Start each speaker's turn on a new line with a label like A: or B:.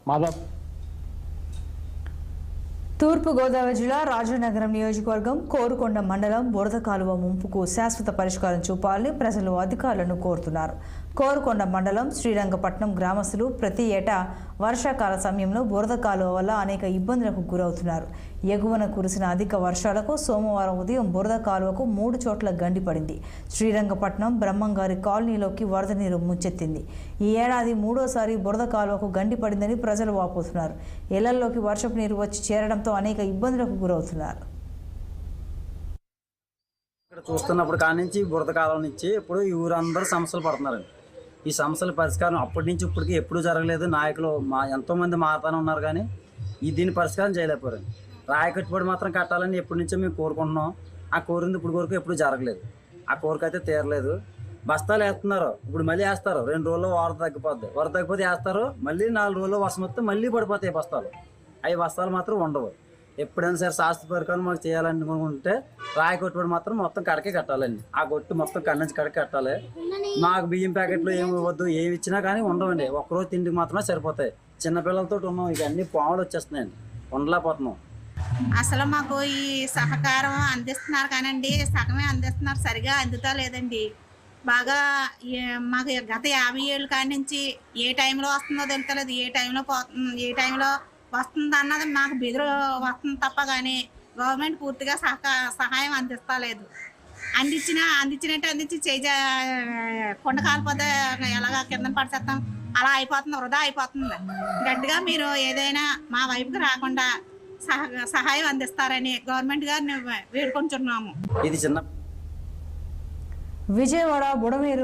A: మాధవ్.
B: తూర్పుగోదావరి జిల్లా రాజానగరం నియోజకవర్గం కోరుకొండ మండలం బురద కాలువ ముంపుకు శాశ్వత పరిష్కారం చూపాలని ప్రజలు అధికారులను కోరుతున్నారు. కోరుకొండ మండలం శ్రీరంగపట్నం గ్రామస్తులు ప్రతి ఏటా వర్షాకాల సమయంలో బురద కాలువ వల్ల అనేక ఇబ్బందులకు గురవుతున్నారు. ఎగువన కురిసిన అధిక వర్షాలకు సోమవారం ఉదయం బురద కాలువకు 3 చోట్ల గండిపడింది. శ్రీరంగపట్నం బ్రహ్మంగారి కాలనీలోకి వరద నీరు ముంచెత్తింది. ఈ ఏడాది 3వసారి బురద కాలువకు గండిపడిందని ప్రజలు వాపోతున్నారు. ఇళ్లలోకి వర్షపు నీరు వచ్చి చేరడంతో అనేక ఇబ్బందులకు గురవుతున్నారు.
C: ఇక్కడ చూస్తున్నప్పుడు కానించి బురద కాలం నుంచి ఇప్పుడు ఈ ఊరందరూ సమస్యలు పడుతున్నారండి. ఈ సమస్యల పరిష్కారం అప్పటి నుంచి ఇప్పటికి ఎప్పుడూ జరగలేదు. నాయకులు ఎంతోమంది మారుతానే ఉన్నారు కానీ దీని పరిష్కారం చేయలేకపోయారండి. రాయి కట్టుబడి మాత్రం కట్టాలని ఎప్పటి నుంచో మేము కోరుకుంటున్నాం. ఆ కోరింది ఇప్పుడు వరకు ఎప్పుడు జరగలేదు. ఆ కోరిక అయితే తీరలేదు. బస్తాలు వేస్తున్నారు, ఇప్పుడు మళ్ళీ వేస్తారు. 2 రోజుల్లో వరద తగ్గిపోద్ది. వరద తగ్గిపోతే వేస్తారు, మళ్ళీ 4 రోజుల్లో వర్షం వస్తే మళ్ళీ పడిపోతాయి బస్తాలు. అవి బస్తాలు మాత్రం ఉండవు. ఎప్పుడైనా సరే శాస్త్ర పరికరం మాకు చేయాలనుకుంటే రాయి కొట్టుబడి మాత్రం మొత్తం కడకే కట్టాలండి. ఆ కొట్టు మొత్తం కన్నుంచి కడకే కట్టాలి. మాకు బియ్యం ప్యాకెట్లు ఏమి ఇవ్వద్దు, ఏమి ఇచ్చినా కానీ ఉండవండి. ఒక్కరోజు తిండికి మాత్రమే సరిపోతాయి. చిన్నపిల్లలతో ఉన్నాం, ఇక అన్ని పాములు వచ్చేస్తున్నాయండి, ఉండలేకపోతున్నాం.
D: అసలు మాకు ఈ సహకారం అందిస్తున్నారు కానండి, సగమే అందిస్తున్నారు, సరిగా అందుతా లేదండి. బాగా మాకు గత 50 ఏళ్ళ కాడి నుంచి ఏ టైంలో వస్తుందో తెలుస్తలేదు, ఏ టైంలో వస్తుంది అన్నది మాకు బెదురు వస్తుంది తప్ప కానీ గవర్నమెంట్ పూర్తిగా సహాయం అందిస్తలేదు. అందించినట్టు అందించి కొండ కాలిపోతే ఎలాగా కింద పడిచేస్తాం, అలా అయిపోతుంది, వృధా అయిపోతుంది. గట్టిగా మీరు ఏదైనా మా వైపుకి రాకుండా సహాయం అందిస్తారని గవర్నమెంట్ గారిని వేడుకొంచున్నాము.
C: ఇది చిన్న
B: విజయవాడ బుడమేరు